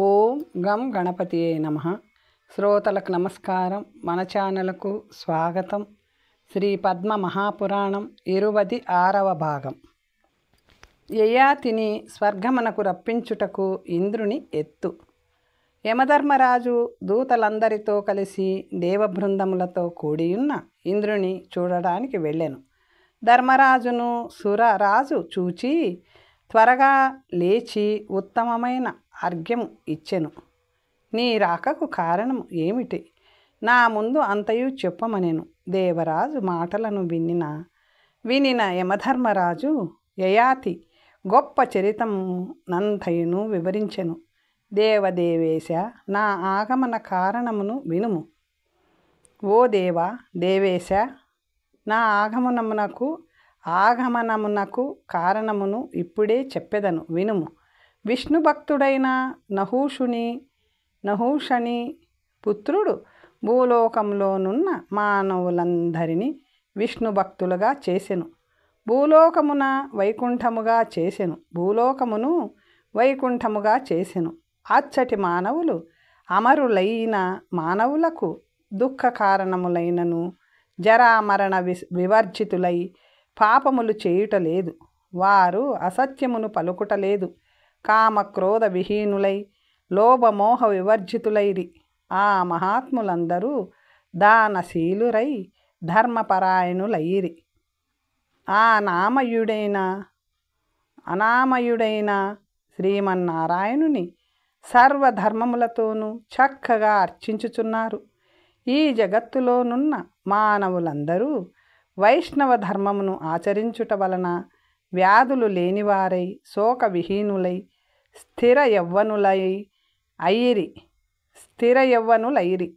ఓం గం గణపతియే నమః. శ్రోతలకు నమస్కారం. మన ఛానల్కు స్వాగతం. శ్రీ పద్మ మహాపురాణం 26వ భాగం. యయాతిని స్వర్గమునకు రప్పించుటకు ఇంద్రుని ఎత్తు. యమధర్మరాజు దూతలందరితో కలిసి దేవబృందములతో కూడియున్న ఇంద్రుని చూడడానికి వెళ్ళెను. ధర్మరాజును సురరాజు చూచి త్వరగా లేచి ఉత్తమమైన అర్ఘ్యము ఇచ్చెను. నీ రాకకు కారణము ఏమిటి? నా ముందు అంతయు చెప్పమనెను. దేవరాజు మాటలను వినిన యమధర్మరాజు యయాతి గొప్ప చరితమునంతయును వివరించెను. దేవదేవేశ, నా ఆగమన కారణమును వినుము. ఓ దేవేశ, నా ఆగమనమునకు కారణమును ఇప్పుడే చెప్పెదను వినుము. విష్ణు భక్తుడైన నహూషని పుత్రుడు భూలోకంలోనున్న మానవులందరినీ విష్ణు భక్తులుగా చేసెను. భూలోకమును వైకుంఠముగా చేసెను. అచ్చటి మానవులు అమరులైన మానవులకు దుఃఖ కారణములైనను జరామరణ వివర్జితులై పాపములు చేయుటలేదు. వారు అసత్యమును పలుకుటలేదు. కామక్రోధ విహీనులై లోభమోహ వివర్జితులైరి. ఆ మహాత్ములందరూ దానశీలురై ధర్మపరాయణులైరి. అనామయుడైన శ్రీమన్నారాయణుని సర్వధర్మములతోనూ చక్కగా అర్చించుచున్నారు. ఈ జగత్తులోనున్న మానవులందరూ వైష్ణవ ధర్మమును ఆచరించుట వలన వ్యాధులు లేనివారై శోక విహీనులై స్థిర యవ్వనులైరి.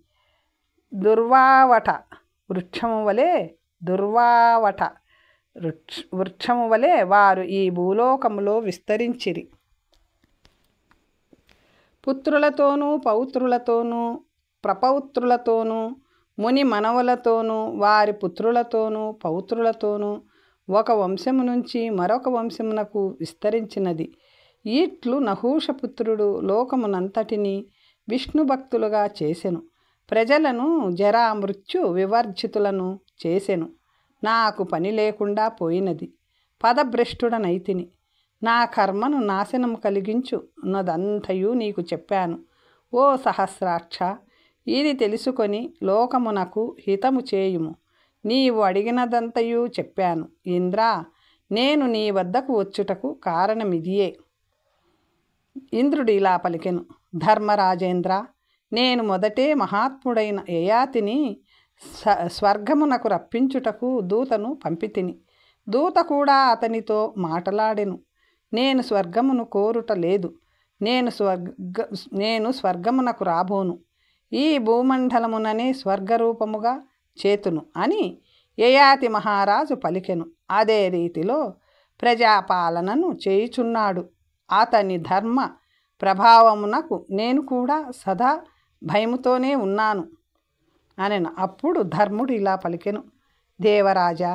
దుర్వావట వృక్షము వలె వారు ఈ భూలోకములో విస్తరించిరి. పుత్రులతోనూ పౌత్రులతోనూ ప్రపౌత్రులతోనూ ముని మనవులతోనూ వారి పుత్రులతోనూ పౌత్రులతోనూ ఒక వంశము నుంచి మరొక వంశమునకు విస్తరించినది. ఇట్లు నహూషపుత్రుడు లోకమునంతటిని విష్ణు భక్తులుగా చేసెను. ప్రజలను జరా మృత్యు వివర్జితులను చేసెను. నాకు పని లేకుండా పోయినది. పదభ్రష్టుడనైతిని. నా కర్మను నాశనం కలిగించు ఉన్నదంతయు నీకు చెప్పాను. ఓ సహస్రాక్ష, ఇది తెలుసుకొని లోకమునకు హితము చేయుము. నీవు అడిగినదంతయు చెప్పాను. ఇంద్రా, నేను నీ వద్దకు వచ్చుటకు కారణమిదియే. ఇంద్రుడు ఇలా పలికెను. ధర్మరాజేంద్ర, నేను మొదటే మహాత్ముడైన యయాతిని స్వర్గమునకు రప్పించుటకు దూతను పంపితిని. దూత కూడా అతనితో మాటలాడెను. నేను స్వర్గమును కోరుట లేదు. నేను స్వర్గమునకు రాబోను. ఈ భూమండలముననే స్వర్గరూపముగా చేతును అని యయాతి మహారాజు పలికెను. అదే రీతిలో ప్రజాపాలనను చేయుచున్నాడు. అతని ధర్మ ప్రభావమునకు నేను కూడా సదా భయముతోనే ఉన్నాను అనెను. అప్పుడు ధర్ముడు ఇలా పలికెను. దేవరాజా,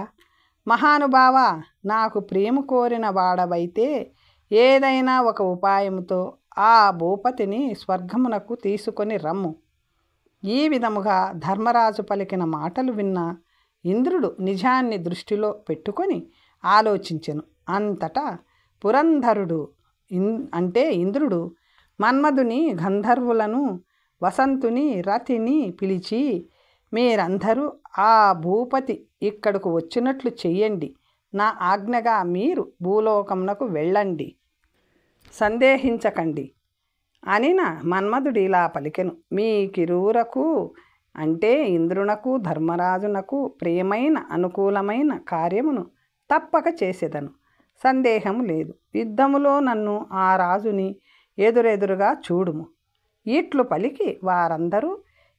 మహానుభావ, నాకు ప్రియము కోరిన వాడవైతే ఏదైనా ఒక ఉపాయముతో ఆ భూపతిని స్వర్గమునకు తీసుకొని రమ్ము. ఈ విధముగా ధర్మరాజు పలికిన మాటలు విన్న ఇంద్రుడు నిజాన్ని దృష్టిలో పెట్టుకొని ఆలోచించెను. అంతటా పురంధరుడు ఇంద్రుడు మన్మధుని, గంధర్వులను, వసంతుని, రతిని పిలిచి, మీరందరూ ఆ భూపతి ఇక్కడకు వచ్చినట్లు చెయ్యండి. నా ఆజ్ఞగా మీరు భూలోకమునకు వెళ్ళండి. సందేహించకండి అనిన మన్మధుడు ఇలా పలికెను. మీకిరువురకు అంటే ఇంద్రునకు ధర్మరాజునకు ప్రియమైన అనుకూలమైన కార్యమును తప్పక చేసేదను. సందేహము లేదు. యుద్ధములో నన్ను ఆ రాజుని ఎదురెదురుగా చూడుము. ఇట్లు పలికి వారందరూ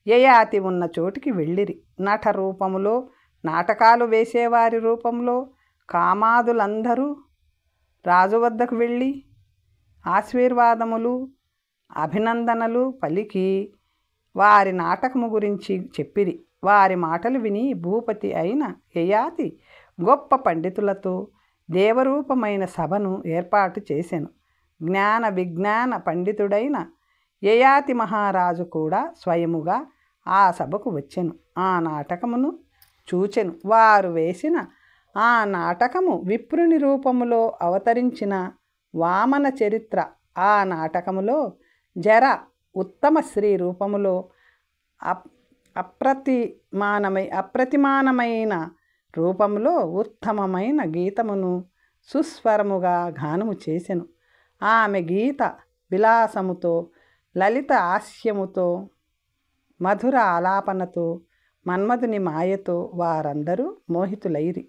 యయాతి ఉన్న చోటికి వెళ్ళిరి. నట రూపములో, నాటకాలు వేసేవారి రూపంలో కామాదులందరూ రాజు వద్దకు వెళ్ళి ఆశీర్వాదములు, అభినందనలు పలికి వారి నాటకము గురించి చెప్పిరి. వారి మాటలు విని భూపతి అయిన యయాతి గొప్ప పండితులతో దేవరూపమైన సభను ఏర్పాటు చేసెను. జ్ఞాన విజ్ఞాన పండితుడైన యయాతి మహారాజు కూడా స్వయముగా ఆ సభకు వచ్చెను. ఆ నాటకమును చూచెను. వారు వేసిన ఆ నాటకము విప్రుని రూపములో అవతరించిన వామన చరిత్ర. ఆ నాటకములో జర ఉత్తమ శ్రీ రూపములో అప్రతిమానమైన రూపములో ఉత్తమమైన గీతమును సుస్వరముగా గానము చేసెను. ఆమె గీత విలాసముతో, లలిత హాస్యముతో, మధుర ఆలాపనతో, మన్మధుని మాయతో వారందరూ మోహితులైరి.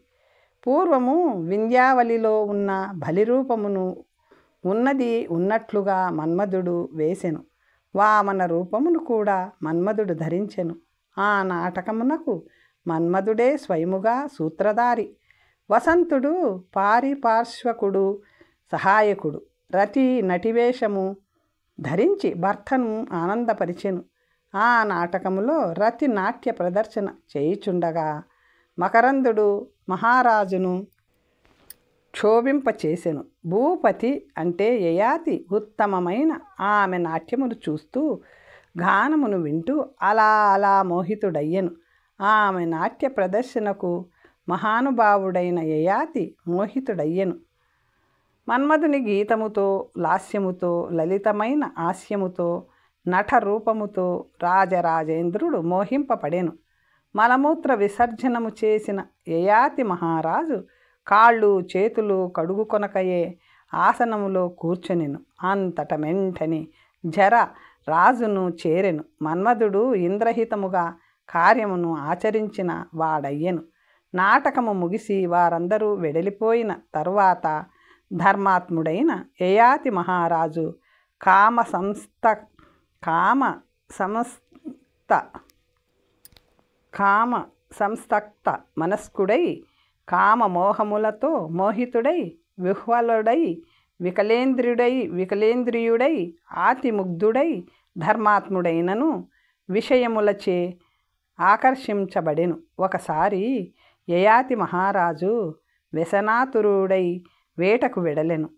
పూర్వము వింధ్యావళిలో ఉన్న బలిరూపమును ఉన్నది ఉన్నట్లుగా మన్మధుడు వేసెను. వామన రూపమును కూడా మన్మధుడు ధరించెను. ఆ నాటకమునకు మన్మధుడే స్వయముగా సూత్రధారి. వసంతుడు పారిపార్శ్వకుడు, సహాయకుడు. రతి నటివేషము ధరించి భర్తను ఆనందపరిచెను. ఆ నాటకములో రతి నాట్య ప్రదర్శన చేయుచుండగా మకరందుడు మహారాజును క్షోభింపచేసెను. భూపతి అంటే యయాతి ఉత్తమమైన ఆమె నాట్యమును చూస్తూ గానమును వింటూ అలా అలా మోహితుడయ్యెను. ఆమె నాట్య ప్రదర్శనకు మహానుభావుడైన యయాతి మోహితుడయ్యెను. మన్మధుని గీతముతో, లాస్యముతో, లలితమైన హాస్యముతో, నట రూపముతో రాజరాజేంద్రుడు మోహింపబడెను. మలమూత్ర విసర్జనము చేసిన యయాతి మహారాజు కాళ్ళు చేతులు కడుగుకొనకయే ఆసనములో కూర్చొనెను. అంతట మెంటని జర రాజును చేరెను. మన్మధుడు ఇంద్రహితముగా కార్యమును ఆచరించిన వాడయ్యెను. నాటకము ముగిసి వారందరూ వెడలిపోయిన తరువాత ధర్మాత్ముడైన యయాతి మహారాజు కామ సంస్తక్త మనస్కుడై, కామమోహములతో మోహితుడై, విహ్వలుడై, వికలేంద్రియుడై, ఆతిముగ్ధుడై, ధర్మాత్ముడైనను విషయములచే ఆకర్షించబడెను. ఒకసారి యయాతి మహారాజు వ్యసనాతురుడై వేటకు వెడలెను.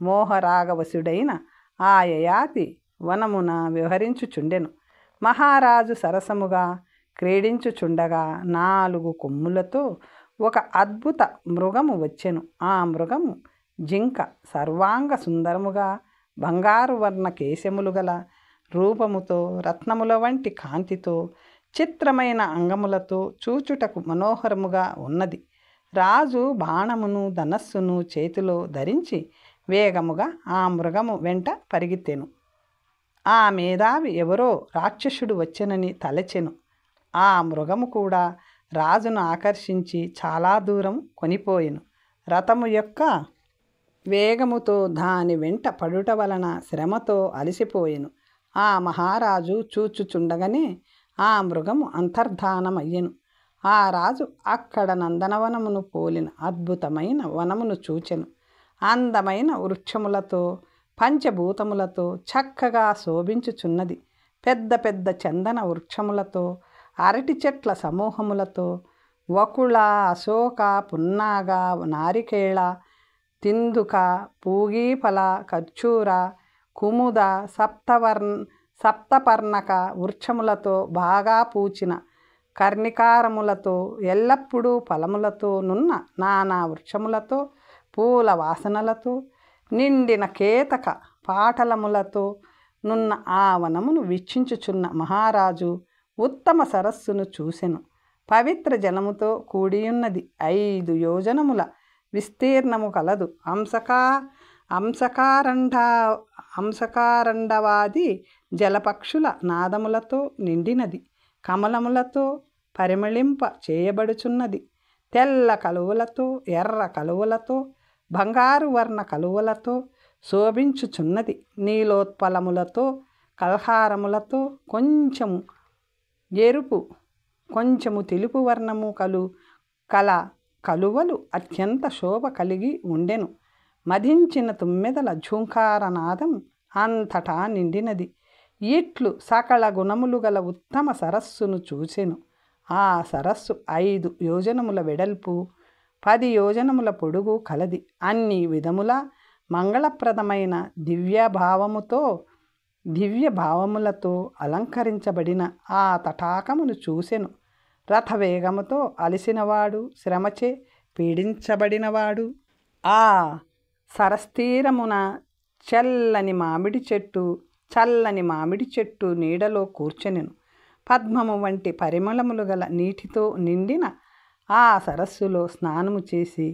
మోహరాగవశుడైన ఆ యయాతి వనమున విహరించుచుండెను. మహారాజు సరసముగా క్రీడించుచుండగా 4 కొమ్ములతో ఒక అద్భుత మృగము వచ్చెను. ఆ మృగము జింక. సర్వాంగ సుందరముగా, బంగారు వర్ణ కేశములు గల రూపముతో, రత్నముల వంటి కాంతితో, చిత్రమైన అంగములతో చూచుటకు మనోహరముగా ఉన్నది. రాజు బాణమును ధనస్సును చేతిలో ధరించి వేగముగా ఆ మృగము వెంట పరిగెత్తెను. ఆ మేధావి ఎవరో రాక్షసుడు వచ్చెనని తలచెను. ఆ మృగము కూడా రాజును ఆకర్షించి చాలా దూరం కొనిపోయెను. రథము యొక్క వేగముతో దాని వెంట పడుట వలన శ్రమతో అలసిపోయెను. ఆ మహారాజు చూచుచుండగానే ఆ మృగము అంతర్ధానమయ్యెను. ఆ రాజు అక్కడ నందనవనమును పోలిన అద్భుతమైన వనమును చూచెను. అందమైన వృక్షములతో, పంచభూతములతో చక్కగా శోభించుచున్నది. పెద్ద పెద్ద చందన వృక్షములతో, అరటి చెట్ల సమూహములతో, వకుళ, అశోక, పున్నాగ, నారికేళ, తిందుక, పూగీఫల, ఖర్జూర, కుముద, సప్తపర్ణక వృక్షములతో, బాగా పూచిన కర్ణికారములతో, ఎల్లప్పుడూ ఫలములతో నున్న నానా వృక్షములతో, పూల వాసనలతో నిండిన కేతక పాటలములతో నున్న ఆ వనమును వీక్షించుచున్న మహారాజు ఉత్తమ సరస్సును చూసెను. పవిత్ర జలముతో కూడియున్నది. 5 యోజనముల విస్తీర్ణము కలదు. అంశకారండవాది జలపక్షుల నాదములతో నిండినది. కమలములతో పరిమళింప చేయబడుచున్నది. తెల్ల కలువలతో, ఎర్ర కలువలతో, బంగారు వర్ణ కలువలతో శోభించుచున్నది. నీలోత్పలములతో, కల్హారములతో, కొంచెము ఎరుపు, కొంచెము తెలుపు వర్ణము కల కలువలు అత్యంత శోభ కలిగి ఉండెను. మధించిన తుమ్మెదల ఝూంకారనాదం అంతటా నిండినది. ఇట్లు సకల గుణములు గల ఉత్తమ సరస్సును చూసెను. ఆ సరస్సు 5 యోజనముల వెడల్పు, 10 యోజనముల పొడుగు కలది. అన్ని విధముల మంగళప్రదమైన దివ్యభావముతో దివ్య భావములతో అలంకరించబడిన ఆ తటాకమును చూసెను. రథవేగముతో అలసినవాడు, శ్రమచే పీడించబడినవాడు ఆ సరస్తీరమున చల్లని మామిడి చెట్టు నీడలో కూర్చొనెను. పద్మము వంటి పరిమళములు గల నీటితో నిండిన ఆ సరస్సులో స్నానము చేసి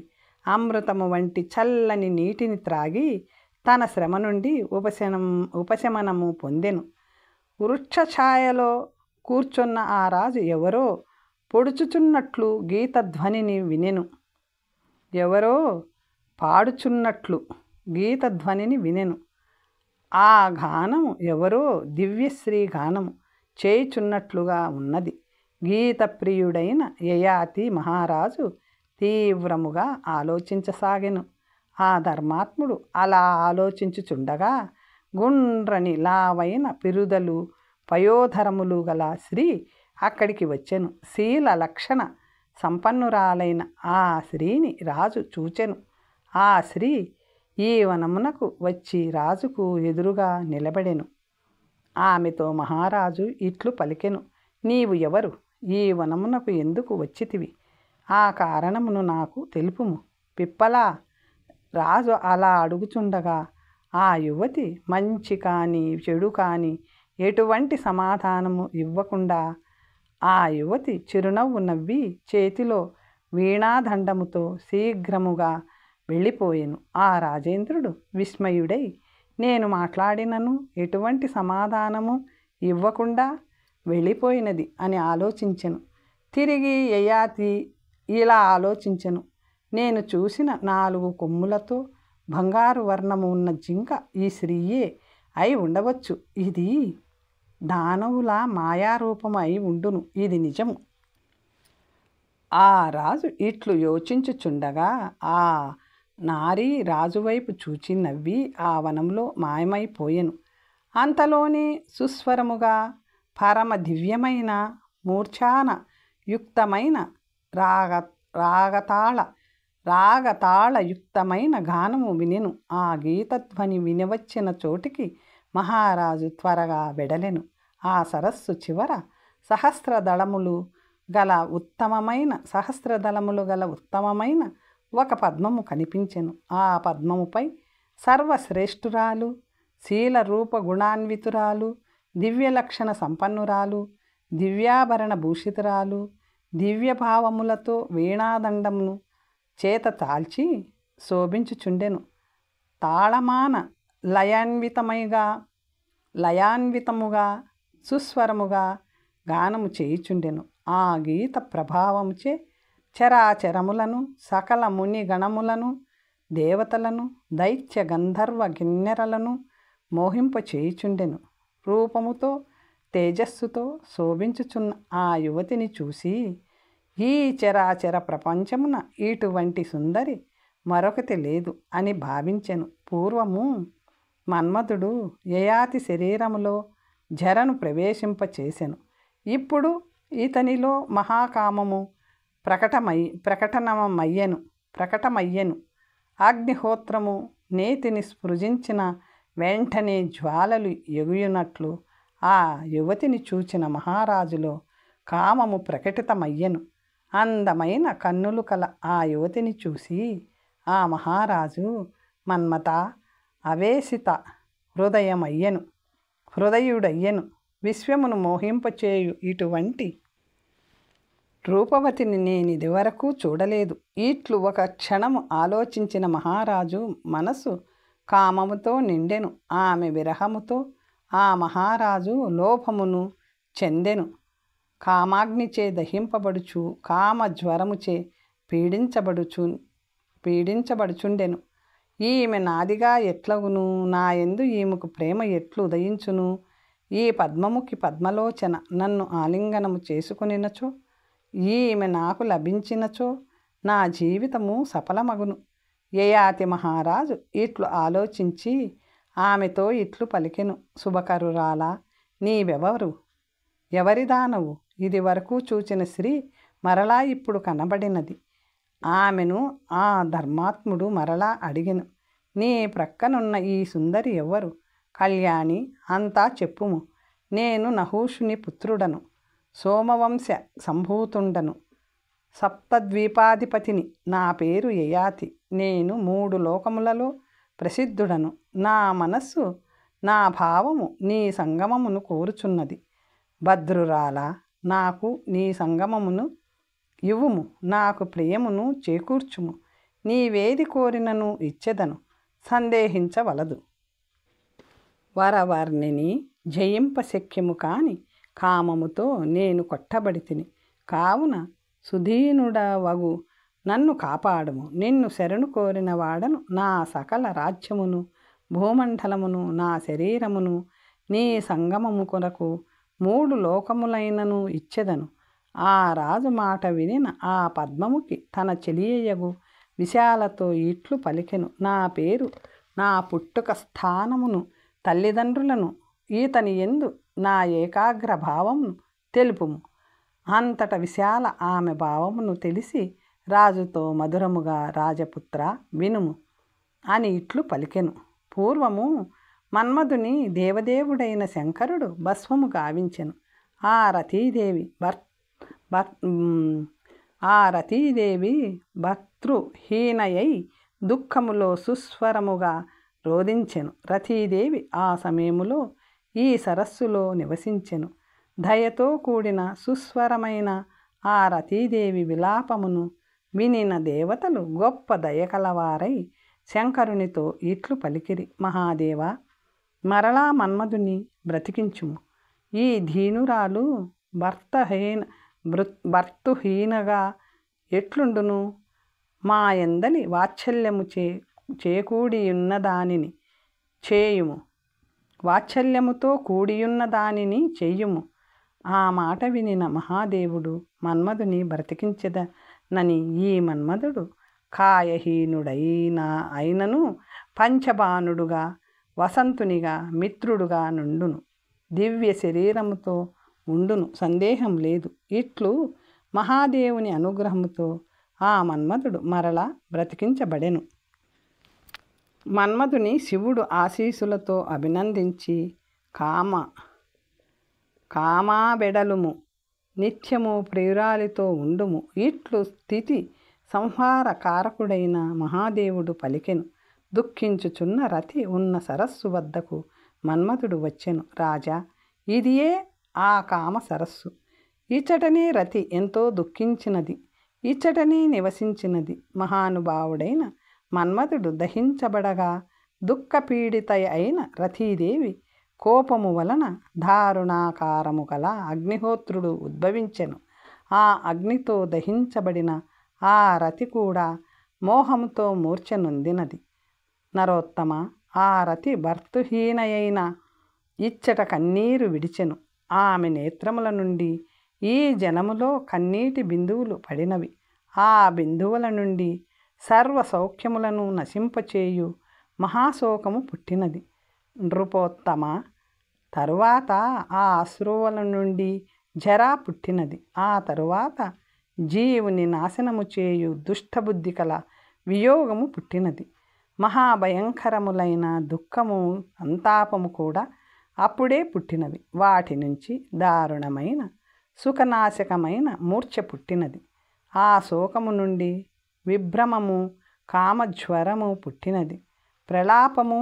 అమృతము వంటి చల్లని నీటిని త్రాగి తన శ్రమ నుండి ఉపశమనము పొందెను. వృక్షఛాయలో కూర్చున్న ఆ రాజు ఎవరో పొడుచుచున్నట్లు గీతధ్వనిని వినెను. ఎవరో పాడుచున్నట్లు గీతధ్వనిని వినెను. ఆ గానము ఎవరో దివ్యశ్రీ గానము చేయుచున్నట్లుగా ఉన్నది. గీతప్రియుడైన యయాతి మహారాజు తీవ్రముగా ఆలోచించసాగెను. ఆ ధర్మాత్ముడు అలా ఆలోచించుచుండగా గుండ్రని లావైన పిరుదలు పయోధరములు గల స్త్రీ అక్కడికి వచ్చెను. శీల లక్షణ సంపన్నురాలైన ఆ స్త్రీని రాజు చూచెను. ఆ స్త్రీ ఈ వనమునకు వచ్చి రాజుకు ఎదురుగా నిలబడెను. ఆమెతో మహారాజు ఇట్లు పలికెను, నీవు ఎవరు? ఈ వనమునకు ఎందుకు వచ్చితివి? ఆ కారణమును నాకు తెలుపుము. పిప్పలా, రాజు అలా అడుగుచుండగా ఆ యువతి మంచి కానీ చెడు కానీ ఎటువంటి సమాధానము ఇవ్వకుండా ఆ యువతి చిరునవ్వు నవ్వి చేతిలో వీణాదండముతో శీఘ్రముగా వెళ్ళిపోయెను. ఆ రాజేంద్రుడు విస్మయుడై నేను మాట్లాడినను ఎటువంటి సమాధానము ఇవ్వకుండా వెళ్ళిపోయినది అని ఆలోచించెను. తిరిగి యయాతి ఇలా ఆలోచించెను, నేను చూసిన 4 కొమ్ములతో బంగారు వర్ణము ఉన్న జింక ఈ స్త్రీయే అయి ఉండవచ్చు. ఇది దానవుల మాయారూపము అయి ఉండును. ఇది నిజము. ఆ రాజు ఇట్లు యోచించుచుండగా ఆ నారీ రాజువైపు చూచి నవ్వి ఆ వనంలో మాయమైపోయెను. అంతలోనే సుస్వరముగా పరమ దివ్యమైన మూర్ఛాన యుక్తమైన రాగతాళయుక్తమైన గానము వినెను. ఆ గీతధ్వని వినవచ్చిన చోటికి మహారాజు త్వరగా వెడలెను. ఆ సరస్సు చివర సహస్రదళములు గల ఉత్తమమైన ఒక పద్మము కనిపించెను. ఆ పద్మముపై సర్వశ్రేష్ఠురాలు, శీలరూప గుణాన్వితురాలు, దివ్యలక్షణ సంపన్నురాలు, దివ్యాభరణ భూషితురాలు, దివ్యభావములతో వీణాదండమును చేత తాల్చి శోభించుచుండెను. తాళమాన లయాన్వితముగా సుస్వరముగా గానము చేయుచుండెను. ఆ గీత ప్రభావముచే చరాచరములను, సకల ముని గణములను, దేవతలను, దైత్య గంధర్వ కిన్నెరలను మోహింప చేయుచుండెను. రూపముతో తేజస్సుతో శోభించుచున్న ఆ యువతిని చూసి ఈ చరాచర ప్రపంచమున ఇటువంటి సుందరి మరొకటి లేదు అని భావించెను. పూర్వము మన్మధుడు యయాతి శరీరములో ప్రవేశింపచేసెను. ఇప్పుడు ఇతనిలో మహాకామము ప్రకటమయ్యెను. అగ్నిహోత్రము నేతిని స్పృశించిన వెంటనే జ్వాలలు ఎగుయునట్లు ఆ యువతిని చూచిన మహారాజులో కామము ప్రకటితమయ్యెను. అందమైన కన్నులు కల ఆ యువతిని చూసి ఆ మహారాజు మన్మథ అవేశిత హృదయుడయ్యెను. విశ్వమును మోహింపచేయు ఇటువంటి రూపవతిని నేనిదివరకు చూడలేదు. ఇట్లు ఒక క్షణము ఆలోచించిన మహారాజు మనసు కామముతో నిండెను. ఆమె విరహముతో ఆ మహారాజు లోభమును చెందెను. కామాగ్నిచే దహింపబడుచు కామజ్వరముచే పీడించబడుచుండెను. ఈమె నాదిగా ఎట్లగును? నా యందు ఈమెకు ప్రేమ ఎట్లు ఉదయించును? ఈ పద్మముఖి పద్మలోచన నన్ను ఆలింగనము చేసుకునినచో, ఈమె నాకు లభించినచో నా జీవితము సఫలమగును. యయాతి మహారాజు ఇట్లు ఆలోచించి ఆమెతో ఇట్లు పలికెను, శుభకరురాలా, నీవెవరు? ఎవరిదానవు? ఇది వరకు చూచిన స్త్రీ మరలా ఇప్పుడు కనబడినది. ఆమెను ఆ ధర్మాత్ముడు మరలా అడిగెను, నీ ప్రక్కనున్న ఈ సుందరి ఎవరు? కళ్యాణి అంతా చెప్పుము. నేను నహూషుని పుత్రుడను, సోమవంశ సంభూతుండను, సప్తద్వీపాధిపతిని. నా పేరు యయాతి. నేను 3 లోకములలో ప్రసిద్ధుడను. నా మనస్సు, నా భావము నీ సంగమమును కోరుచున్నది. భద్రురాల, నాకు నీ సంగమమును ఇవ్వుము. నాకు ప్రియమును చేకూర్చుము. నీవేది కోరినను ఇచ్చెదను, సందేహించవలదు. వరవర్ణిని జయింపశక్యము కాని కామముతో నేను కొట్టబడితిని. కావున సుధీనుడవగు నన్ను కాపాడుము. నిన్ను శరణు కోరిన వాడను నా సకల రాజ్యమును భూమండలమును నా శరీరమును నీ సంగమము కొరకు 3 లోకములైనను ఇచ్చెదను. ఆ రాజు మాట వినిన ఆ పద్మముకి తన చెలియయగు విశాలతో ఇట్లు పలికెను. నా పేరు, నా పుట్టుక స్థానమును, తల్లిదండ్రులను, ఈతని యందు నా ఏకాగ్ర భావమును తెలుపుము. అంతట విశాల ఆమె భావమును తెలిసి రాజుతో మధురముగా, రాజపుత్ర వినుము అని ఇట్లు పలికెను. పూర్వము మన్మధుని దేవదేవుడైన శంకరుడు భస్వము గావించెను. ఆ రతీదేవి భర్తృహీనయై దుఃఖములో సుస్వరముగా రోధించెను. రతీదేవి ఆ సమయములో ఈ సరస్సులో నివసించెను. దయతో కూడిన సుస్వరమైన ఆ రతీదేవి విలాపమును వినిన దేవతలు గొప్ప దయకలవారై శంకరునితో ఇట్లు పలికిరి. మహాదేవ, మరలా మన్మధుని బ్రతికించుము. ఈ దీనురాలు భర్తుహీనగా ఎట్లుండును? మా ఎందలి వాత్సల్యము చేకూడియున్న దానిని చేయుము. వాత్సల్యముతో కూడియున్న దానిని చెయ్యుము. ఆ మాట వినిన మహాదేవుడు మన్మధుని బ్రతికించదనని ఈ మన్మధుడు అయినను పంచబాణుడుగా, వసంతునిగా, మిత్రుడుగా నుండును. దివ్య శరీరముతో ఉండును, సందేహం లేదు. ఇట్లు మహాదేవుని అనుగ్రహముతో ఆ మన్మధుడు మరలా బ్రతికించబడెను. మన్మధుని శివుడు ఆశీసులతో అభినందించి కామాబెడలుము, నిత్యము ప్రియురాలితో ఉండుము. ఇట్లు స్థితి సంహార కారకుడైన మహాదేవుడు పలికెను. దుఃఖించుచున్న రతి ఉన్న సరస్సు వద్దకు మన్మధుడు వచ్చెను. రాజా, ఇదియే ఆ కామ సరస్సు. ఇచ్చటనే రతి ఎంతో దుఃఖించినది, ఇచ్చటనే నివసించినది. మహానుభావుడైన మన్మధుడు దహించబడగా దుఃఖపీడిత అయిన రతీదేవి కోపము వలన దారుణాకారము గల అగ్నిహోత్రుడు ఉద్భవించెను. ఆ అగ్నితో దహించబడిన ఆ రతి కూడా మోహముతో మూర్ఛనొందినది. నరోత్తమ, ఆ రతి భర్తుహీనయైన ఇచ్చట కన్నీరు విడిచెను. ఆమె నేత్రముల నుండి ఈ జనములో కన్నీటి బిందువులు పడినవి. ఆ బిందువుల నుండి సర్వ సౌఖ్యములను నశింపచేయు మహాశోకము పుట్టినది. నృపోత్తమ, తరువాత ఆ అశ్రువుల నుండి జరా పుట్టినది. ఆ తరువాత జీవుని నాశనము చేయు దుష్టబుద్ధి కల వియోగము పుట్టినది. మహాభయంకరములైన దుఃఖము, సంతాపము కూడా అప్పుడే పుట్టినవి. వాటి నుంచి దారుణమైన సుఖనాశకమైన మూర్ఛ పుట్టినది. ఆ శోకము నుండి విభ్రమము, కామజ్వరము పుట్టినది. ప్రలాపము,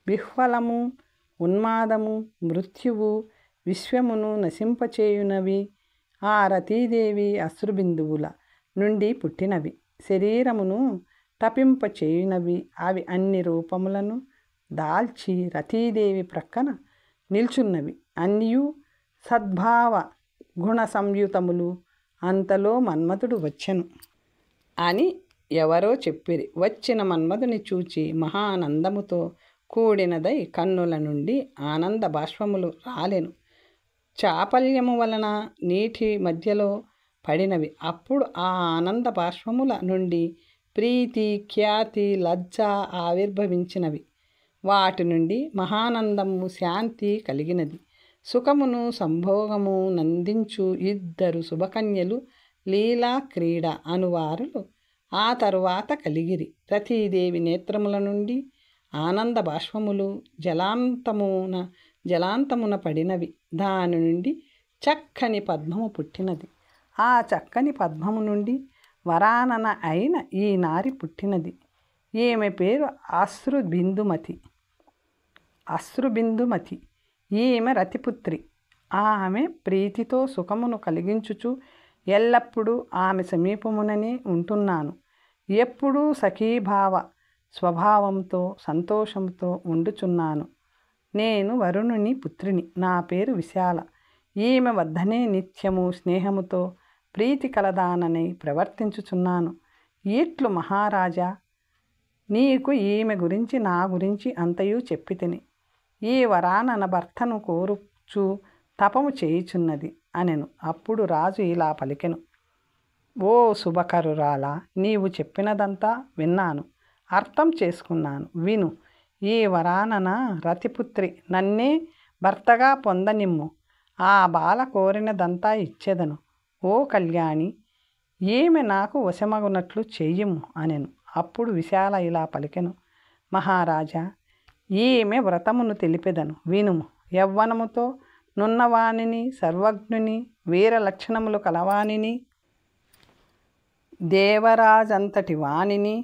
విహ్వలము, ఉన్మాదము, మృత్యువు, విశ్వమును నశింపచేయునవి ఆ రతీదేవి అశ్రుబిందువుల నుండి పుట్టినవి. శరీరమును తపింపచేయునవి. అవి అన్ని రూపములను దాల్చి రతీదేవి ప్రక్కన నిల్చున్నవి. అన్నియు సద్భావ గుణ సంయుతములు. అంతలో మన్మధుడు వచ్చెను అని ఎవరో చెప్పిరి. వచ్చిన మన్మధుని చూచి మహానందముతో కూడినదై కన్నుల నుండి ఆనంద బాష్పములు రాలెను. చాపల్యము వలన నీటి మధ్యలో పడినవి. అప్పుడు ఆ ఆనంద బాష్పముల నుండి ప్రీతి, ఖ్యాతి, లజ్జ ఆవిర్భవించినవి. వాటి నుండి మహానందము, శాంతి కలిగినది. సుఖమును సంభోగము నందించు 2 శుభకన్యలు లీలా క్రీడ అనువారులు ఆ తరువాత కలిగిరి. రతీదేవి నేత్రముల నుండి ఆనంద బాష్పములు జలాంతమున పడినవి. దాని నుండి చక్కని పద్మము పుట్టినది. ఆ చక్కని పద్మము నుండి వరానన అయిన ఈ నారి పుట్టినది. ఈమె పేరు అశ్రుబిందుమతి. ఈమె రతిపుత్రి. ఆమె ప్రీతితో సుఖమును కలిగించుచు ఎల్లప్పుడూ ఆమె సమీపముననే ఉంటున్నాను. ఎప్పుడూ సఖీభావ స్వభావంతో సంతోషంతో ఉండుచున్నాను. నేను వరుణుని పుత్రిని. నా పేరు విశాల. ఈమె వద్దనే నిత్యము స్నేహముతో ప్రీతి కలదానని ప్రవర్తించుచున్నాను. ఇట్లు మహారాజా, నీకు ఈమె గురించి నా గురించి అంతయు చెప్పితిని. ఈ వరానన భర్తను కోరుచు తపము చేయుచున్నది అనెను. అప్పుడు రాజు ఇలా పలికెను. ఓ శుభకరురాలా, నీవు చెప్పినదంతా విన్నాను, అర్థం చేసుకున్నాను. విను. ఈ వరానన రతిపుత్రి. నన్నే భర్తగా పొందనిమ్ము. ఆ బాల కోరినదంతా ఇచ్చెదను. ఓ కళ్యాణి, ఈమె నాకు వశమగునట్లు చెయ్యము అనెను. అప్పుడు విశాల ఇలా పలికెను. మహారాజా, ఈమె వ్రతమును తెలిపెదను, వినుము. యవ్వనముతో నున్నవానిని, సర్వజ్ఞుని, వీర లక్షణములు కలవానిని, దేవరాజంతటి వానిని,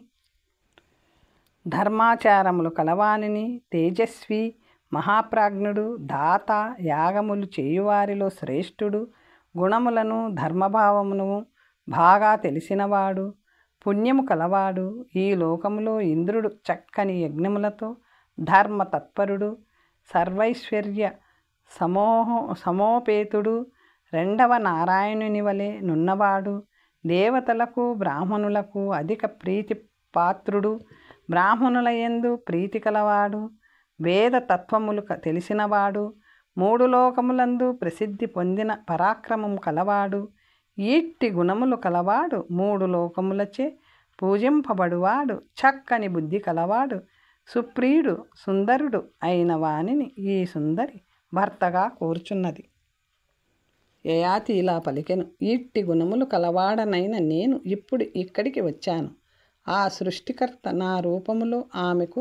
ధర్మాచారములు కలవానిని, తేజస్వి, మహాప్రాజ్ఞుడు, దాత, యాగములు చేయువారిలో శ్రేష్ఠుడు, గుణములను ధర్మభావమును బాగా తెలిసినవాడు, పుణ్యము కలవాడు, ఈ లోకములో ఇంద్రుడు చక్కని యజ్ఞములతో ధర్మతత్పరుడు, సర్వైశ్వర్య సమోపేతుడు, రెండవ నారాయణుని వలె నున్నవాడు, దేవతలకు బ్రాహ్మణులకు అధిక ప్రీతి పాత్రుడు, బ్రాహ్మణుల యందు ప్రీతి కలవాడు, వేద తత్వములు తెలిసినవాడు, మూడు లోకములందు ప్రసిద్ధి పొందిన పరాక్రమము కలవాడు, ఈట్టి గుణములు కలవాడు, మూడు లోకములచే పూజింపబడువాడు, చక్కని బుద్ధి కలవాడు, సుప్రియుడు, సుందరుడు అయిన వానిని ఈ సుందరి భర్తగా కోరుచున్నది. యయాతి ఇలా పలికెను. ఈట్టి గుణములు కలవాడనైన నేను ఇప్పుడు ఇక్కడికి వచ్చాను. ఆ సృష్టికర్త నా రూపములో ఆమెకు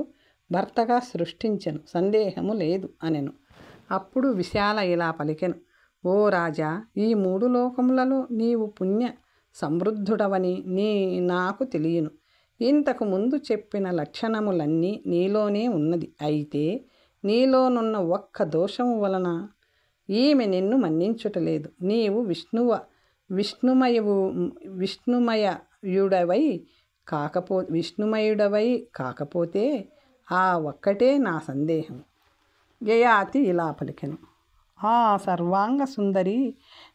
భర్తగా సృష్టించెను, సందేహము లేదు అనెను. అప్పుడు విశాల ఇలా పలికెను. ఓ రాజా, ఈ మూడు లోకములలో నీవు పుణ్య సమృద్ధుడవని నాకు తెలియను. ఇంతకు ముందు చెప్పిన లక్షణములన్నీ నీలోనే ఉన్నది. అయితే నీలోనున్న ఒక్క దోషము వలన ఈమె నిన్ను మన్నించుటలేదు. నీవు విష్ణుమయుడవై కాకపోతే ఆ ఒక్కటే నా సందేహం. యయాతి ఇలా పలికెను. ఆ సర్వాంగ సుందరి,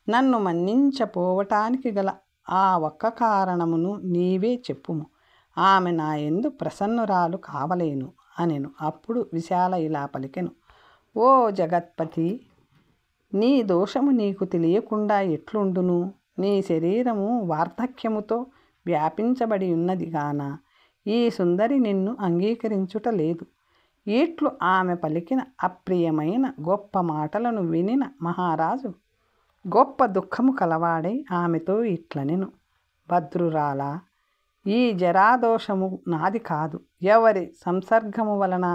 నన్ను మన్నించపోవటానికి గల ఆ ఒక్క కారణమును నీవే చెప్పుము. ఆమె నా యందు ప్రసన్నురాలు కావలేను అనెను. అప్పుడు విశాల ఇలా పలికెను. ఓ జగత్పతి, నీ దోషము నీకు తెలియకుండా ఎట్లుండును? నీ శరీరము వార్ధక్యముతో వ్యాపించబడి ఉన్నది గాన ఈ సుందరి నిన్ను అంగీకరించుట లేదు. ఇట్లు ఆమె పలికిన అప్రియమైన గొప్ప మాటలను వినిన మహారాజు గొప్ప దుఃఖము కలవాడై ఆమెతో ఇట్లనెను. భద్రురాలా, ఈ జరాదోషము నాది కాదు. ఎవరి సంసర్గము వలన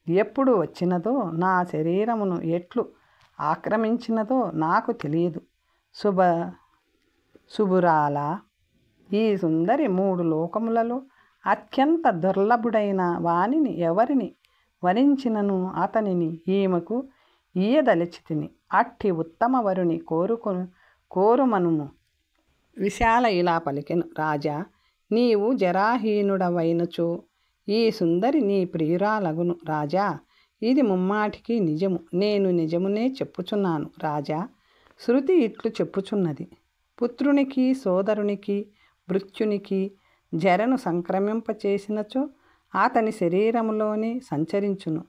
ఎప్పుడు వచ్చినదో, నా శరీరమును ఎట్లు ఆక్రమించినదో నాకు తెలియదు. శుభురాలా, ఈ సుందరి మూడు లోకములలో అత్యంత దుర్లభుడైన వానిని ఎవరిని వరించినను అతనిని ఈమెకు ఈయదలిచితిని. అట్టి ఉత్తమ వరుని కోరుమనుము. విశాల ఇలా పలికెను. రాజా, నీవు జరాహీనుడవైనచో ఈ సుందరి నీ ప్రియురాలగును. రాజా, ఇది ముమ్మాటికి నిజము. నేను నిజమునే చెప్పుచున్నాను. రాజా, శృతి ఇట్లు చెప్పుచున్నది. పుత్రునికి, సోదరునికి, భృత్యునికి జరను సంక్రమింపచేసినచో అతని శరీరములోనే సంచరించును.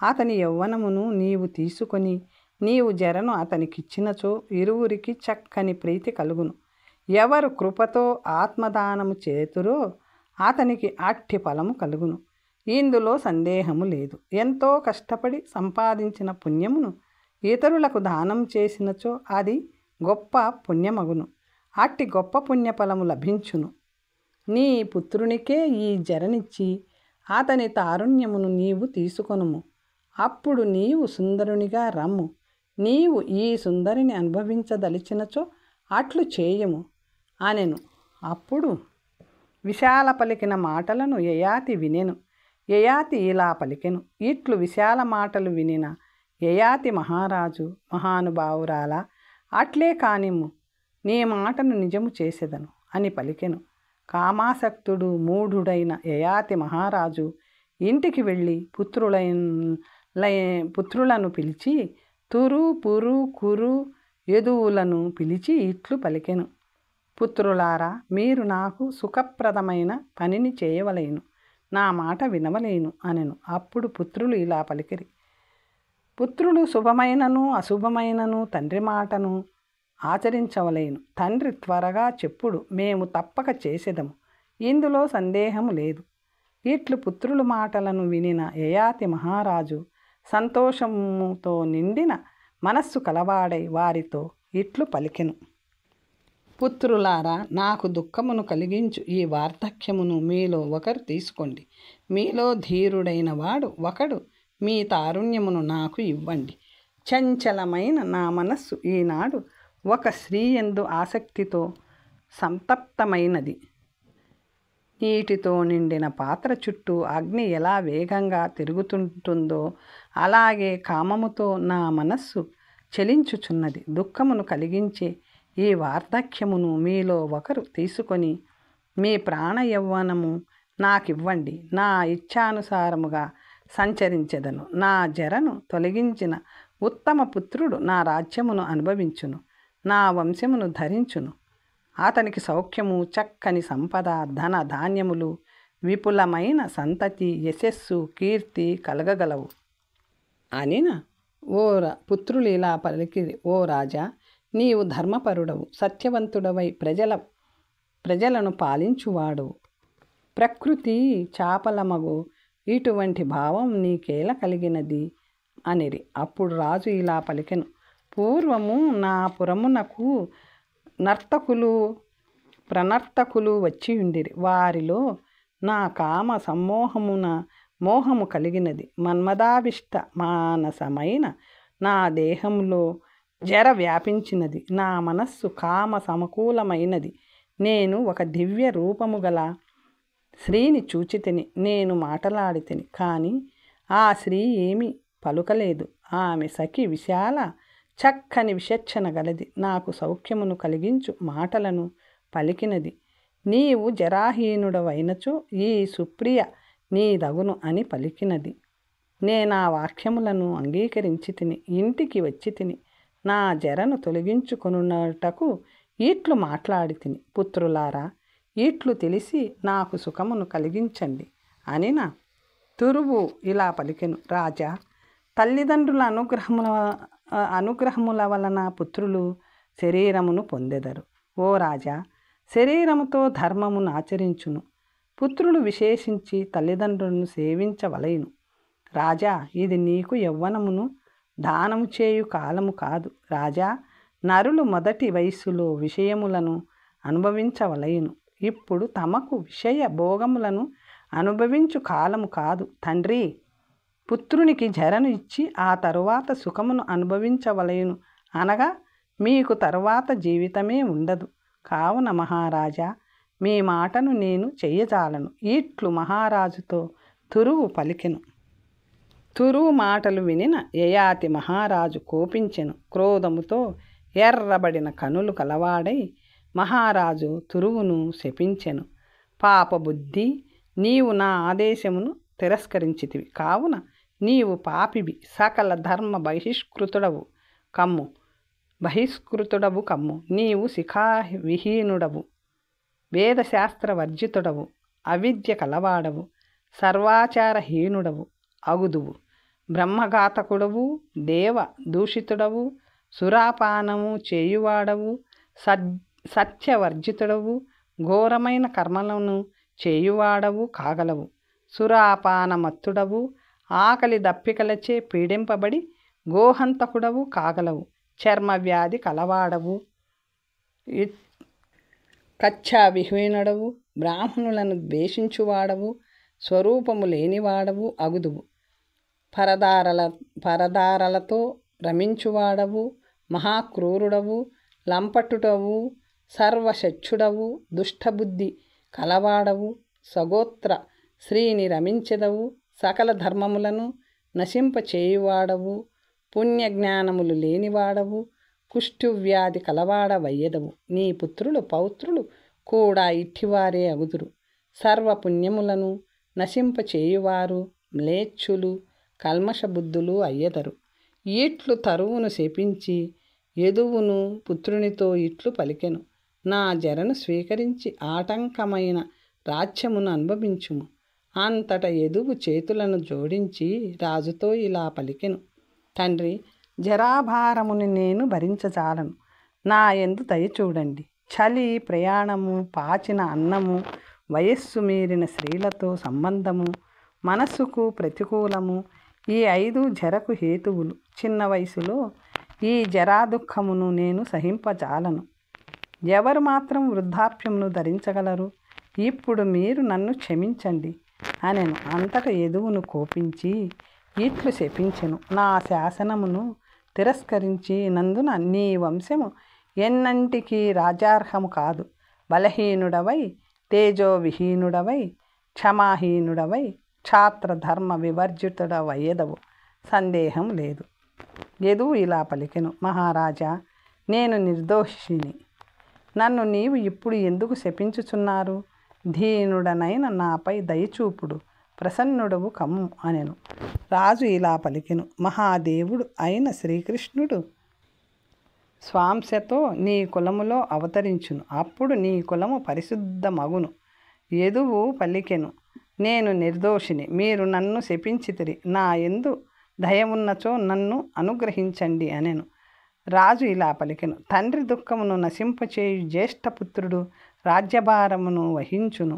అతని యవ్వనమును నీవు తీసుకొని నీవు జరను అతనికిచ్చినచో ఇరువురికి చక్కని ప్రీతి కలుగును. ఎవరు కృపతో ఆత్మదానము చేతురో అతనికి అట్టి ఫలము కలుగును. ఇందులో సందేహము లేదు. ఎంతో కష్టపడి సంపాదించిన పుణ్యమును ఇతరులకు దానం చేసినచో అది గొప్ప పుణ్యమగును. అట్టి గొప్ప పుణ్యఫలము లభించును. నీ పుత్రునికే ఈ జరనిచ్చి అతని తారుణ్యమును నీవు తీసుకొనుము. అప్పుడు నీవు సుందరునిగా రమ్ము. నీవు ఈ సుందరిని అనుభవించదలిచినచో అట్లు చేయము అనెను. అప్పుడు విశాల పలికిన మాటలను యయాతి వినెను. యయాతి ఇలా పలికెను. ఇట్లు విశాల మాటలు వినిన యయాతి మహారాజు, మహానుభావురాల, అట్లే కానిమ్ము, నీ మాటను నిజము చేసెదను అని పలికెను. కామాసక్తుడు మూఢుడైన యయాతి మహారాజు ఇంటికి వెళ్ళి పుత్రులను పిలిచి తురు, పురు, కురు, యదువులను పిలిచి ఇట్లు పలికెను. పుత్రులారా, మీరు నాకు సుఖప్రదమైన పనిని చేయవలేను, నా మాట వినవలేను అనెను. అప్పుడు పుత్రులు ఇలా పలికిరి. పుత్రులు శుభమైనను అశుభమైనను తండ్రి మాటను ఆచరించవలేను. తండ్రి త్వరగా చెప్పుడు, మేము తప్పక చేసేదము, ఇందులో సందేహము లేదు. ఇట్లు పుత్రుల మాటలను వినిన యయాతి మహారాజు సంతోషముతో నిండిన మనస్సు కలవాడై వారితో ఇట్లు పలికెను. పుత్రులారా, నాకు దుఃఖమును కలిగించు ఈ వార్ధక్యమును మీలో ఒకరు తీసుకోండి. మీలో ధీరుడైన వాడు ఒకడు మీ తారుణ్యమును నాకు ఇవ్వండి. చంచలమైన నా మనస్సు ఈనాడు ఒక స్త్రీ యందు ఆసక్తితో సంతప్తమైనది. నీటితో నిండిన పాత్ర చుట్టూ అగ్ని ఎలా వేగంగా తిరుగుతుంటుందో అలాగే కామముతో నా మనస్సు చలించుచున్నది. దుఃఖమును కలిగించే ఈ వార్ధక్యమును మీలో ఒకరు తీసుకొని మీ ప్రాణ యవ్వనము నాకివ్వండి. నా ఇచ్ఛానుసారముగా సంచరించెదను. నా జరను తొలగించిన ఉత్తమ పుత్రుడు నా రాజ్యమును అనుభవించును, నా వంశమును ధరించును. అతనికి సౌఖ్యము, చక్కని సంపద, ధన ధాన్యములు, విపులమైన సంతతి, యశస్సు, కీర్తి కలగగలవు అనిన పుత్రులు ఇలా పలికిరి. ఓ రాజా, నీవు ధర్మపరుడవు, సత్యవంతుడవై ప్రజలను పాలించువాడవు. ప్రకృతి చాపలమగు ఇటువంటి భావం నీకేల కలిగినది అనిరి. అప్పుడు రాజు ఇలా పలికెను. పూర్వము నా పురమునకు నర్తకులు ప్రణర్తకులు వచ్చి ఉండిరి. వారిలో నా కామ మోహము కలిగినది. మన్మదావిష్ట మానసమైన నా దేహంలో జర వ్యాపించినది. నా మనస్సు కామ సమకూలమైనది. నేను ఒక దివ్య రూపము గల స్త్రీని చూచితిని. నేను మాటలాడితిని, కానీ ఆ స్త్రీ ఏమీ పలుకలేదు. ఆమె సఖి విశాల చక్కని విచక్షణ గలది. నాకు సౌఖ్యమును కలిగించు మాటలను పలికినది. నీవు జరాహీనుడవైనచో ఈ సుప్రియ నీదగును అని పలికినది. నేనా వాక్యములను అంగీకరించి తిని ఇంటికి వచ్చి తిని నా జరను తొలగించుకొనుటకు ఇట్లు మాట్లాడి తిని. పుత్రులారా, ఇట్లు తెలిసి నాకు సుఖమును కలిగించండి అనిన తురువు ఇలా పలికెను. రాజా, తల్లిదండ్రుల అనుగ్రహముల వలన పుత్రులు శరీరమును పొందెదరు. ఓ రాజా, శరీరముతో ధర్మమును ఆచరించును. పుత్రులు విశేషించి తల్లిదండ్రులను సేవించవలెను. రాజా, ఇది నీకు యవ్వనమును దానము చేయు కాలము కాదు. రాజా, నరులు మొదటి వయస్సులో విషయములను అనుభవించవలెను. ఇప్పుడు తమకు విషయ భోగములను అనుభవించు కాలము కాదు. తండ్రి పుత్రునికి జరను ఇచ్చి ఆ తరువాత సుఖమును అనుభవించవలెను అనగా మీకు తరువాత జీవితమే ఉండదు. కావున మహారాజా, మీ మాటను నేను చెయ్యజాలను. ఇట్లు మహారాజుతో తురువు పలికెను. తురువు మాటలు వినిన యయాతి మహారాజు కోపించెను. క్రోధముతో ఎర్రబడిన కనులు కలవాడై మహారాజు తురువును శపించెను. పాపబుద్ధి, నీవు నా ఆదేశమును తిరస్కరించితివి, కావున నీవు పాపివి, సకల ధర్మ బహిష్కృతుడవు కమ్ము. నీవు శిఖావిహీనుడవు, వేదశాస్త్ర వర్జితుడవు, అవిద్య కలవాడవు, సర్వాచారహీనుడవు అగుదువు. బ్రహ్మఘాతకుడవు, దేవ దూషితుడవు, సురాపానము చేయువాడవు, సత్యవర్జితుడవు, ఘోరమైన కర్మలను చేయువాడవు కాగలవు. సురాపానమత్తుడవు, ఆకలి దప్పికలచే పీడింపబడి గోహంతకుడవు కాగలవు. చర్మవ్యాధి కలవాడవు, కచ్చావిహీనుడవు, బ్రాహ్మణులను ద్వేషించువాడవు, స్వరూపము లేనివాడవు అగుదువు. పరదారలతో రమించువాడవు, మహాక్రూరుడవు, లంపటుడవు, సర్వశచ్చుడవు, దుష్టబుద్ధి కలవాడవు, సగోత్ర శ్రీని రమించెదవు, సకల ధర్మములను నశింపచేయువాడవు, పుణ్యజ్ఞానములు లేనివాడవు, కుష్ఠువ్యాధి కలవాడవయ్యెదవు. నీ పుత్రులు పౌత్రులు కూడా ఇట్టివారే అగుదురు. సర్వపుణ్యములను నశింపచేయువారు మ్లేచ్ఛులు, కల్మషబుద్ధులు అయ్యెదరు. ఇట్లు తరువును శపించి యదువును పుత్రునితో ఇట్లు పలికెను. నా జరను స్వీకరించి ఆటంకమైన రాజ్యమును అనుభవించుము. అంతట యదువు చేతులను జోడించి రాజుతో ఇలా పలికెను. తండ్రి, జరాభారముని నేను భరించజాలను. నా యందు దయ చూడండి. చలి, ప్రయాణము, పాచిన అన్నము, వయస్సు మీరిన స్త్రీలతో సంబంధము మనస్సుకు ప్రతికూలము. ఈ 5 జరకు హేతువులు. చిన్న వయసులో ఈ జరాదుఃఖమును నేను సహింపజాలను. ఎవరు మాత్రం వృద్ధాప్యమును ధరించగలరు? ఇప్పుడు మీరు నన్ను క్షమించండి అనెను. అంతట యదువును కోపించి ఇట్లు శపించెను. నా శాసనమును తిరస్కరించి నందున నీ వంశము ఎన్నంటికీ రాజార్హము కాదు. బలహీనుడవై, తేజోవిహీనుడవై, క్షమాహీనుడవై, క్షాత్రధర్మ వివర్జితుడవయ్యెదవు. సందేహం లేదు. యదువు ఇలా పలికెను. మహారాజా, నేను నిర్దోషిని. నన్ను నీవు ఇప్పుడు ఎందుకు శపించుచున్నారు? దీనుడనైన నాపై దయచూపుడు, ప్రసన్నుడవు కమ్ము అనెను. రాజు ఇలా పలికెను. మహాదేవుడు అయిన శ్రీకృష్ణుడు స్వాంశతో నీ కులములో అవతరించును. అప్పుడు నీ కులము పరిశుద్ధమగును. యదువు పలికెను. నేను నిర్దోషిని. మీరు నన్ను శపించితిరి. నా యందు దయ ఉన్నచో నన్ను అనుగ్రహించండి అనెను. రాజు ఇలా పలికెను. తండ్రి దుఃఖమును నశింపచేయు జ్యేష్ఠపుత్రుడు రాజ్యభారమును వహించును,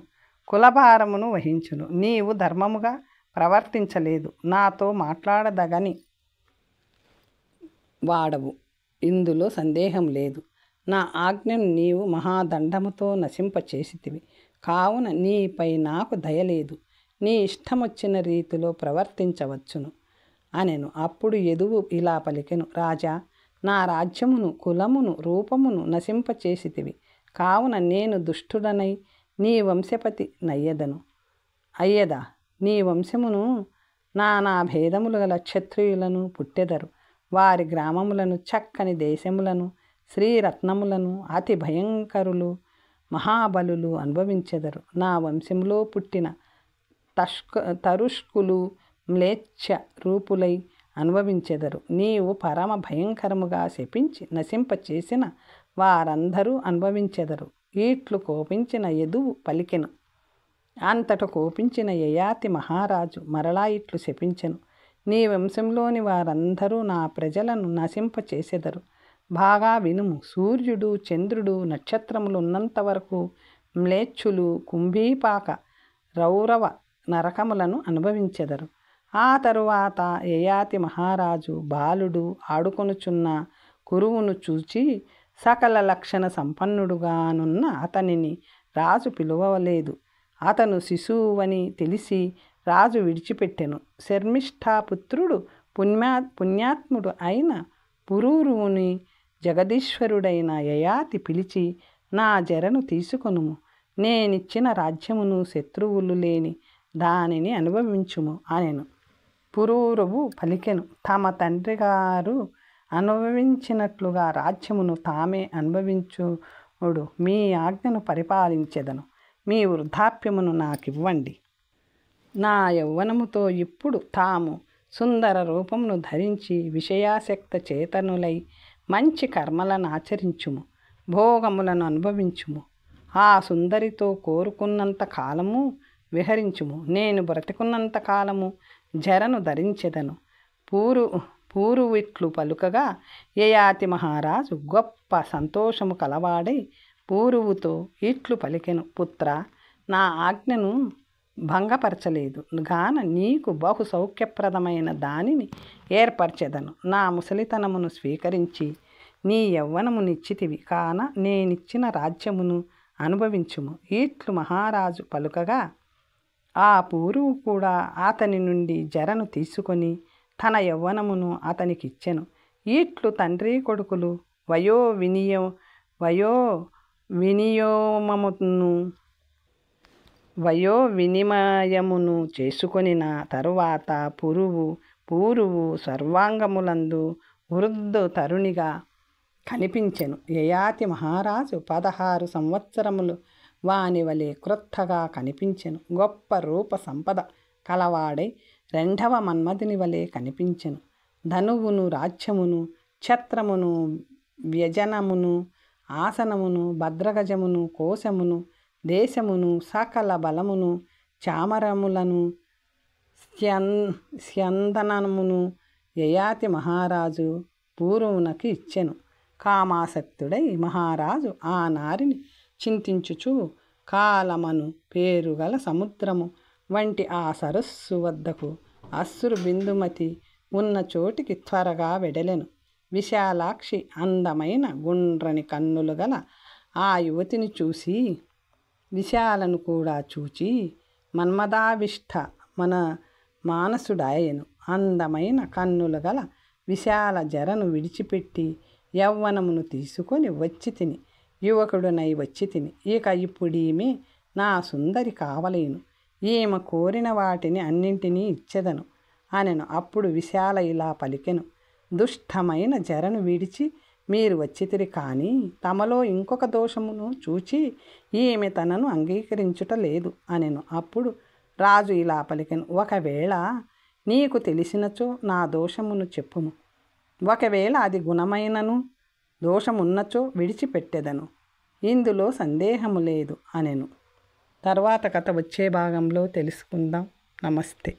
కులభారమును వహించును. నీవు ధర్మముగా ప్రవర్తించలేదు. నాతో మాట్లాడదగని వాడవు. ఇందులో సందేహం లేదు. నా ఆజ్ఞను నీవు మహాదండముతో నశింపచేసితివి. కావున నీపై నాకు దయలేదు. నీ ఇష్టమొచ్చిన రీతిలో ప్రవర్తించవచ్చును అనెను. అప్పుడు యదువు ఇలా పలికెను. రాజా, నా రాజ్యమును, కులమును, రూపమును నశింపచేసితివి. కావున నేను దుష్టుడనై నీ వంశపతి అయ్యదా. నీ వంశమును నానా భేదములు గల క్షత్రియులను పుట్టెదరు. వారి గ్రామములను, చక్కని దేశములను, శ్రీరత్నములను అతి భయంకరులు, మహాబలులు అనుభవించెదరు. నా వంశంలో పుట్టిన తరుష్కులు మ్లేచ్ఛ రూపులై అనుభవించెదరు. నీవు పరమ భయంకరముగా శపించి నశింపచేసిన వారందరూ అనుభవించెదరు. ఇట్లు కోపించిన యదువు పలికెను. అంతట కోపించిన యయాతి మహారాజు మరలా ఇట్లు శపించెను. నీ వంశంలోని వారందరూ నా ప్రజలను నశింపచేసెదరు. బాగా వినుము. సూర్యుడు, చంద్రుడు, నక్షత్రములు ఉన్నంత వరకు మ్లేచ్ఛులు కుంభీపాక రౌరవ నరకములను అనుభవించెదరు. ఆ తరువాత యయాతి మహారాజు బాలుడు ఆడుకొనుచున్న కురువును చూచి సకల లక్షణ సంపన్నుడుగానున్న అతనిని రాజు పిలువలేదు. అతను శిశువని తెలిసి రాజు విడిచిపెట్టెను. శర్మిష్ఠాపుత్రుడు పుణ్యాత్ముడు అయిన పురూరువుని జగదీశ్వరుడైన యయాతి పిలిచి, నా జరను తీసుకొనుము. నేనిచ్చిన రాజ్యమును శత్రువులు లేని దానిని అనుభవించుము అనెను. పురూరువు పలికెను. తమ తండ్రి గారు అనుభవించినట్లుగా రాజ్యమును తామే అనుభవించుడు మీ ఆజ్ఞను పరిపాలించెదను. మీ వృద్ధాప్యమును నాకివ్వండి. నా యౌవనముతో ఇప్పుడు తాము సుందర రూపమును ధరించి విషయాసక్త చేతనులై మంచి కర్మలను ఆచరించుము, భోగములను అనుభవించుము. ఆ సుందరితో కోరుకున్నంత కాలము విహరించుము. నేను బ్రతికున్నంత కాలము జరను ధరించెదను. పూరువిట్లు పలుకగా యయాతి మహారాజు గొప్ప సంతోషము కలవాడై పూరువుతో ఇట్లు పలికెను. పుత్ర, నా ఆజ్ఞను భంగపరచలేదు గాన నీకు బహు సౌఖ్యప్రదమైన దానిని ఏర్పరచెదను. నా ముసలితనమును స్వీకరించి నీ యవ్వనమునిచ్చితివి కాన నేనిచ్చిన రాజ్యమును అనుభవించుము. ఇట్లు మహారాజు పలుకగా ఆ పూరువు కూడా అతని నుండి జరను తీసుకొని తన యవ్వనమును అతనికిచ్చెను. ఇట్లు తండ్రి కొడుకులు వయో వినిమయమును చేసుకొనిన తరువాత పూరువు సర్వాంగములందు వృద్ధు తరుణిగా కనిపించెను. యయాతి మహారాజు 16 సంవత్సరములు వాని వలె క్రొత్తగా కనిపించెను. గొప్ప రూప సంపద కలవాడై రెండవ మన్మధుని వలె కనిపించెను. ధనువును, రాజ్యమును, ఛత్రమును, వ్యజనమును, ఆసనమును, భద్రగజమును, కోశమును, దేశమును, సకల బలమును, చామరములను, స్యందనమును యయాతి మహారాజు పూర్వునకు ఇచ్చెను. కామాసక్తుడై మహారాజు ఆ నారిని చింతించుచు కాలమను పేరుగల సముద్రము వంటి ఆ సరస్సు వద్దకు అశ్రు బిందుమతి ఉన్న చోటికి త్వరగా వెడలెను. విశాలాక్షి అందమైన గుండ్రని కన్నులు గల ఆ యువతిని చూసి విశాలను కూడా చూచి మన్మదావిష్ట మానసుడాయను. అందమైన కన్నులు గల విశాల జరను విడిచిపెట్టి యవ్వనమును తీసుకొని వచ్చి తిని యువకుడునై వచ్చి తిని ఇప్పుడు ఈమె నా సుందరి కావలేను, ఈమె కోరిన వాటిని అన్నింటినీ ఇచ్చెదను అనెను. అప్పుడు విశాల ఇలా పలికెను, దుష్టమైన జరను విడిచి మీరు వచ్చితిరి, కానీ తమలో ఇంకొక దోషమును చూచి ఈమె తనను అంగీకరించుట లేదు అనెను. అప్పుడు రాజు ఇలా పలికెను, ఒకవేళ నీకు తెలిసినచో నా దోషమును చెప్పుము, ఒకవేళ అది గుణమైనను దోషమున్నచో విడిచిపెట్టెదను, ఇందులో సందేహము లేదు అనెను. తర్వాత కథ వచ్చే భాగంలో తెలుసుకుందాం. నమస్తే.